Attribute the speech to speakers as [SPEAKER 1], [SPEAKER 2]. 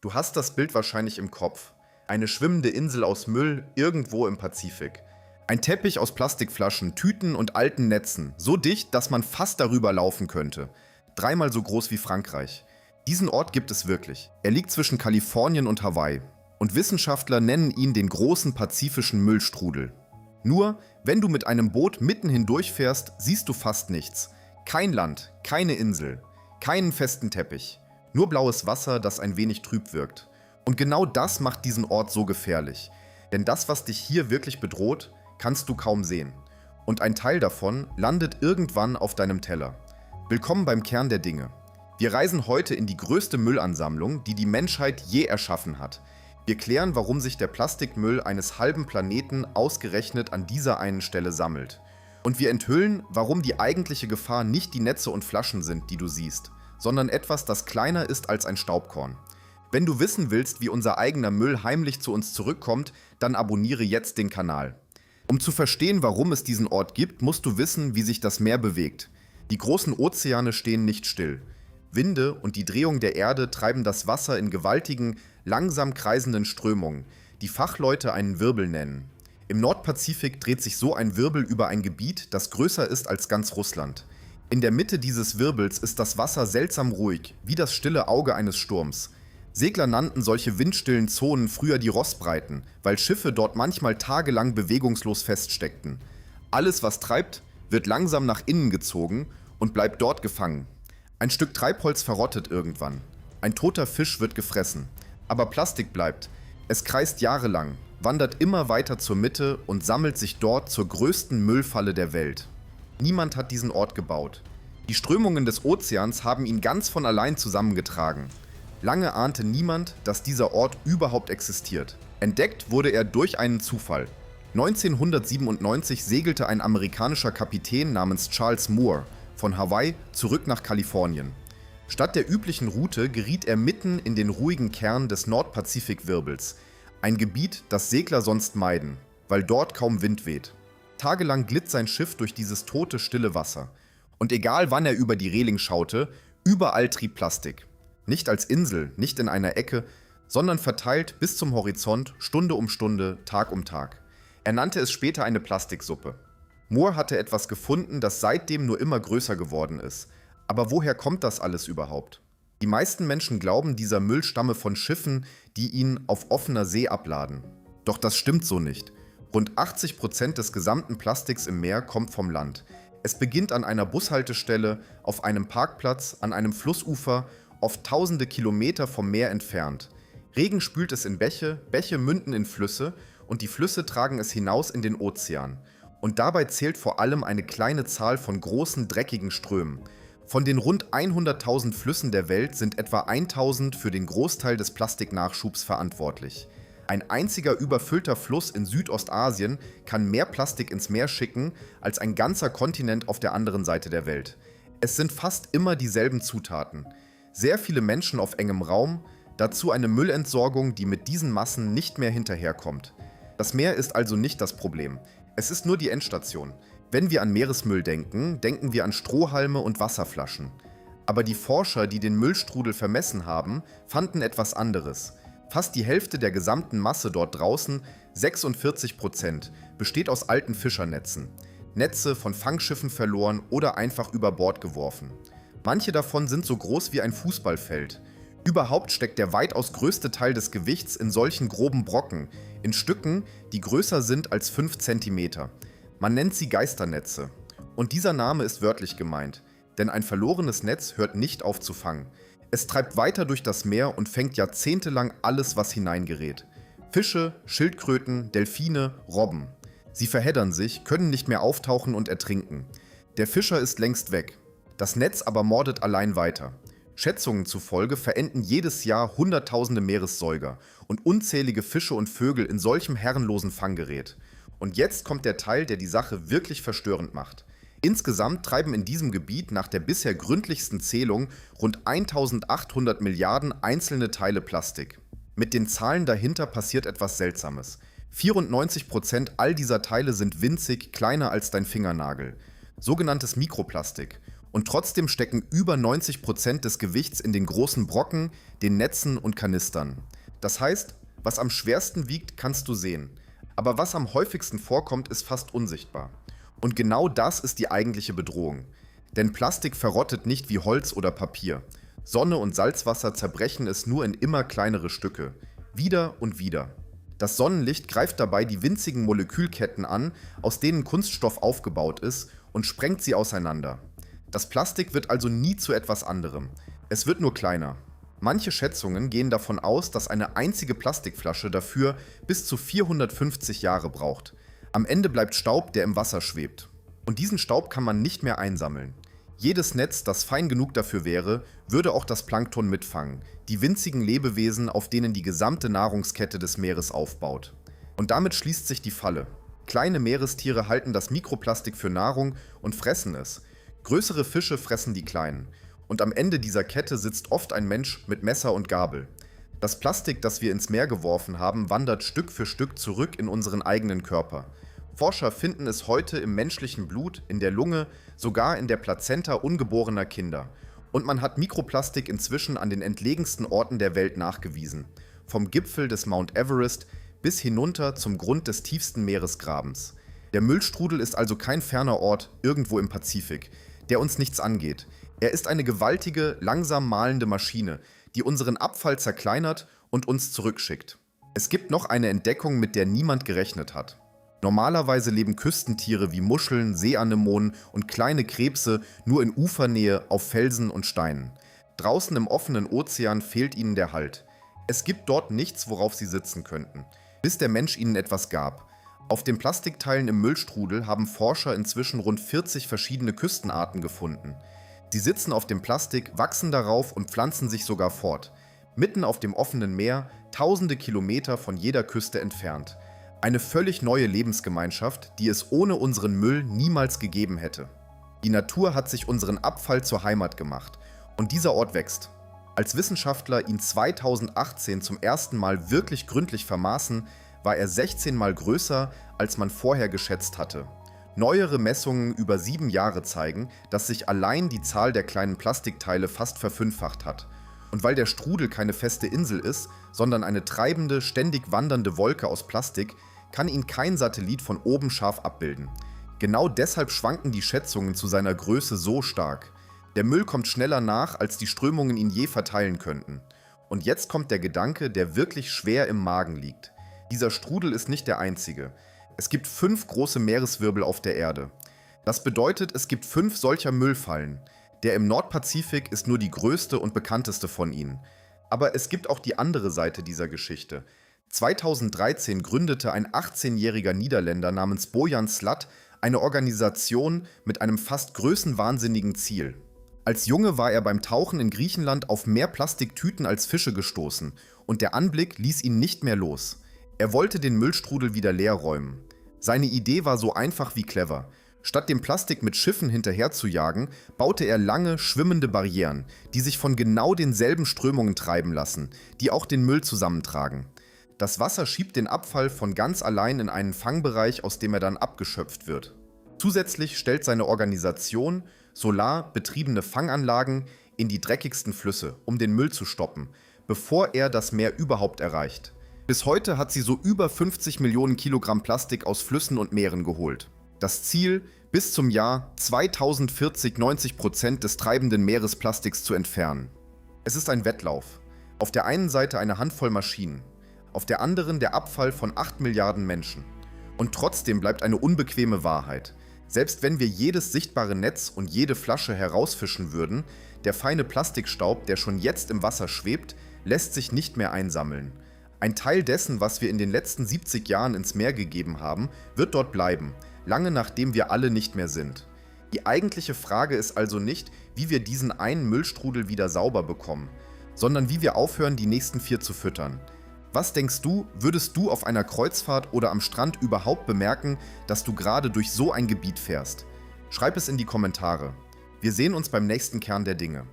[SPEAKER 1] Du hast das Bild wahrscheinlich im Kopf. Eine schwimmende Insel aus Müll irgendwo im Pazifik. Ein Teppich aus Plastikflaschen, Tüten und alten Netzen, so dicht, dass man fast darüber laufen könnte. Dreimal so groß wie Frankreich. Diesen Ort gibt es wirklich. Er liegt zwischen Kalifornien und Hawaii. Und Wissenschaftler nennen ihn den großen pazifischen Müllstrudel. Nur, wenn du mit einem Boot mitten hindurchfährst, siehst du fast nichts. Kein Land, keine Insel, keinen festen Teppich. Nur blaues Wasser, das ein wenig trüb wirkt. Und genau das macht diesen Ort so gefährlich. Denn das, was dich hier wirklich bedroht, kannst du kaum sehen. Und ein Teil davon landet irgendwann auf deinem Teller. Willkommen beim Kern der Dinge. Wir reisen heute in die größte Müllansammlung, die die Menschheit je erschaffen hat. Wir klären, warum sich der Plastikmüll eines halben Planeten ausgerechnet an dieser einen Stelle sammelt. Und wir enthüllen, warum die eigentliche Gefahr nicht die Netze und Flaschen sind, die du siehst, sondern etwas, das kleiner ist als ein Staubkorn. Wenn du wissen willst, wie unser eigener Müll heimlich zu uns zurückkommt, dann abonniere jetzt den Kanal. Um zu verstehen, warum es diesen Ort gibt, musst du wissen, wie sich das Meer bewegt. Die großen Ozeane stehen nicht still. Winde und die Drehung der Erde treiben das Wasser in gewaltigen, langsam kreisenden Strömungen, die Fachleute einen Wirbel nennen. Im Nordpazifik dreht sich so ein Wirbel über ein Gebiet, das größer ist als ganz Russland. In der Mitte dieses Wirbels ist das Wasser seltsam ruhig, wie das stille Auge eines Sturms. Segler nannten solche windstillen Zonen früher die Rossbreiten, weil Schiffe dort manchmal tagelang bewegungslos feststeckten. Alles, was treibt, wird langsam nach innen gezogen und bleibt dort gefangen. Ein Stück Treibholz verrottet irgendwann. Ein toter Fisch wird gefressen. Aber Plastik bleibt. Es kreist jahrelang, wandert immer weiter zur Mitte und sammelt sich dort zur größten Müllfalle der Welt. Niemand hat diesen Ort gebaut. Die Strömungen des Ozeans haben ihn ganz von allein zusammengetragen. Lange ahnte niemand, dass dieser Ort überhaupt existiert. Entdeckt wurde er durch einen Zufall. 1997 segelte ein amerikanischer Kapitän namens Charles Moore von Hawaii zurück nach Kalifornien. Statt der üblichen Route geriet er mitten in den ruhigen Kern des Nordpazifikwirbels, ein Gebiet, das Segler sonst meiden, weil dort kaum Wind weht. Tagelang glitt sein Schiff durch dieses tote, stille Wasser. Und egal wann er über die Reling schaute, überall trieb Plastik. Nicht als Insel, nicht in einer Ecke, sondern verteilt bis zum Horizont, Stunde um Stunde, Tag um Tag. Er nannte es später eine Plastiksuppe. Moore hatte etwas gefunden, das seitdem nur immer größer geworden ist. Aber woher kommt das alles überhaupt? Die meisten Menschen glauben, dieser Müll stamme von Schiffen, die ihn auf offener See abladen. Doch das stimmt so nicht. Rund 80% des gesamten Plastiks im Meer kommt vom Land. Es beginnt an einer Bushaltestelle, auf einem Parkplatz, an einem Flussufer, oft tausende Kilometer vom Meer entfernt. Regen spült es in Bäche, Bäche münden in Flüsse und die Flüsse tragen es hinaus in den Ozean. Und dabei zählt vor allem eine kleine Zahl von großen, dreckigen Strömen. Von den rund 100.000 Flüssen der Welt sind etwa 1.000 für den Großteil des Plastiknachschubs verantwortlich. Ein einziger überfüllter Fluss in Südostasien kann mehr Plastik ins Meer schicken als ein ganzer Kontinent auf der anderen Seite der Welt. Es sind fast immer dieselben Zutaten. Sehr viele Menschen auf engem Raum, dazu eine Müllentsorgung, die mit diesen Massen nicht mehr hinterherkommt. Das Meer ist also nicht das Problem. Es ist nur die Endstation. Wenn wir an Meeresmüll denken, denken wir an Strohhalme und Wasserflaschen. Aber die Forscher, die den Müllstrudel vermessen haben, fanden etwas anderes. Fast die Hälfte der gesamten Masse dort draußen, 46%, besteht aus alten Fischernetzen. Netze von Fangschiffen verloren oder einfach über Bord geworfen. Manche davon sind so groß wie ein Fußballfeld. Überhaupt steckt der weitaus größte Teil des Gewichts in solchen groben Brocken, in Stücken, die größer sind als 5 Zentimeter. Man nennt sie Geisternetze. Und dieser Name ist wörtlich gemeint, denn ein verlorenes Netz hört nicht auf zu fangen. Es treibt weiter durch das Meer und fängt jahrzehntelang alles, was hineingerät. Fische, Schildkröten, Delfine, Robben. Sie verheddern sich, können nicht mehr auftauchen und ertrinken. Der Fischer ist längst weg. Das Netz aber mordet allein weiter. Schätzungen zufolge verenden jedes Jahr Hunderttausende Meeressäuger und unzählige Fische und Vögel in solchem herrenlosen Fanggerät. Und jetzt kommt der Teil, der die Sache wirklich verstörend macht. Insgesamt treiben in diesem Gebiet nach der bisher gründlichsten Zählung rund 1800 Milliarden einzelne Teile Plastik. Mit den Zahlen dahinter passiert etwas Seltsames. 94% all dieser Teile sind winzig, kleiner als dein Fingernagel. Sogenanntes Mikroplastik. Und trotzdem stecken über 90% des Gewichts in den großen Brocken, den Netzen und Kanistern. Das heißt, was am schwersten wiegt, kannst du sehen. Aber was am häufigsten vorkommt, ist fast unsichtbar. Und genau das ist die eigentliche Bedrohung. Denn Plastik verrottet nicht wie Holz oder Papier. Sonne und Salzwasser zerbrechen es nur in immer kleinere Stücke. Wieder und wieder. Das Sonnenlicht greift dabei die winzigen Molekülketten an, aus denen Kunststoff aufgebaut ist, und sprengt sie auseinander. Das Plastik wird also nie zu etwas anderem. Es wird nur kleiner. Manche Schätzungen gehen davon aus, dass eine einzige Plastikflasche dafür bis zu 450 Jahre braucht. Am Ende bleibt Staub, der im Wasser schwebt. Und diesen Staub kann man nicht mehr einsammeln. Jedes Netz, das fein genug dafür wäre, würde auch das Plankton mitfangen, die winzigen Lebewesen, auf denen die gesamte Nahrungskette des Meeres aufbaut. Und damit schließt sich die Falle. Kleine Meerestiere halten das Mikroplastik für Nahrung und fressen es. Größere Fische fressen die kleinen. Und am Ende dieser Kette sitzt oft ein Mensch mit Messer und Gabel. Das Plastik, das wir ins Meer geworfen haben, wandert Stück für Stück zurück in unseren eigenen Körper. Forscher finden es heute im menschlichen Blut, in der Lunge, sogar in der Plazenta ungeborener Kinder. Und man hat Mikroplastik inzwischen an den entlegensten Orten der Welt nachgewiesen. Vom Gipfel des Mount Everest bis hinunter zum Grund des tiefsten Meeresgrabens. Der Müllstrudel ist also kein ferner Ort irgendwo im Pazifik, der uns nichts angeht. Er ist eine gewaltige, langsam mahlende Maschine, die unseren Abfall zerkleinert und uns zurückschickt. Es gibt noch eine Entdeckung, mit der niemand gerechnet hat. Normalerweise leben Küstentiere wie Muscheln, Seeanemonen und kleine Krebse nur in Ufernähe auf Felsen und Steinen. Draußen im offenen Ozean fehlt ihnen der Halt. Es gibt dort nichts, worauf sie sitzen könnten, bis der Mensch ihnen etwas gab. Auf den Plastikteilen im Müllstrudel haben Forscher inzwischen rund 40 verschiedene Küstenarten gefunden. Sie sitzen auf dem Plastik, wachsen darauf und pflanzen sich sogar fort. Mitten auf dem offenen Meer, tausende Kilometer von jeder Küste entfernt. Eine völlig neue Lebensgemeinschaft, die es ohne unseren Müll niemals gegeben hätte. Die Natur hat sich unseren Abfall zur Heimat gemacht und dieser Ort wächst. Als Wissenschaftler ihn 2018 zum ersten Mal wirklich gründlich vermaßen, war er 16 Mal größer, als man vorher geschätzt hatte. Neuere Messungen über 7 Jahre zeigen, dass sich allein die Zahl der kleinen Plastikteile fast verfünffacht hat. Und weil der Strudel keine feste Insel ist, sondern eine treibende, ständig wandernde Wolke aus Plastik, kann ihn kein Satellit von oben scharf abbilden. Genau deshalb schwanken die Schätzungen zu seiner Größe so stark. Der Müll kommt schneller nach, als die Strömungen ihn je verteilen könnten. Und jetzt kommt der Gedanke, der wirklich schwer im Magen liegt. Dieser Strudel ist nicht der einzige. Es gibt 5 große Meereswirbel auf der Erde. Das bedeutet, es gibt 5 solcher Müllfallen. Der im Nordpazifik ist nur die größte und bekannteste von ihnen. Aber es gibt auch die andere Seite dieser Geschichte. 2013 gründete ein 18-jähriger Niederländer namens Bojan Slat eine Organisation mit einem fast größenwahnsinnigen Ziel. Als Junge war er beim Tauchen in Griechenland auf mehr Plastiktüten als Fische gestoßen und der Anblick ließ ihn nicht mehr los. Er wollte den Müllstrudel wieder leer räumen. Seine Idee war so einfach wie clever. Statt dem Plastik mit Schiffen hinterher zu jagen, baute er lange, schwimmende Barrieren, die sich von genau denselben Strömungen treiben lassen, die auch den Müll zusammentragen. Das Wasser schiebt den Abfall von ganz allein in einen Fangbereich, aus dem er dann abgeschöpft wird. Zusätzlich stellt seine Organisation solarbetriebene Fanganlagen in die dreckigsten Flüsse, um den Müll zu stoppen, bevor er das Meer überhaupt erreicht. Bis heute hat sie so über 50 Millionen Kilogramm Plastik aus Flüssen und Meeren geholt. Das Ziel, bis zum Jahr 2040 90% des treibenden Meeresplastiks zu entfernen. Es ist ein Wettlauf. Auf der einen Seite eine Handvoll Maschinen, auf der anderen der Abfall von 8 Milliarden Menschen. Und trotzdem bleibt eine unbequeme Wahrheit. Selbst wenn wir jedes sichtbare Netz und jede Flasche herausfischen würden, der feine Plastikstaub, der schon jetzt im Wasser schwebt, lässt sich nicht mehr einsammeln. Ein Teil dessen, was wir in den letzten 70 Jahren ins Meer gegeben haben, wird dort bleiben, lange nachdem wir alle nicht mehr sind. Die eigentliche Frage ist also nicht, wie wir diesen einen Müllstrudel wieder sauber bekommen, sondern wie wir aufhören, die nächsten 4 zu füttern. Was denkst du, würdest du auf einer Kreuzfahrt oder am Strand überhaupt bemerken, dass du gerade durch so ein Gebiet fährst? Schreib es in die Kommentare. Wir sehen uns beim nächsten Kern der Dinge.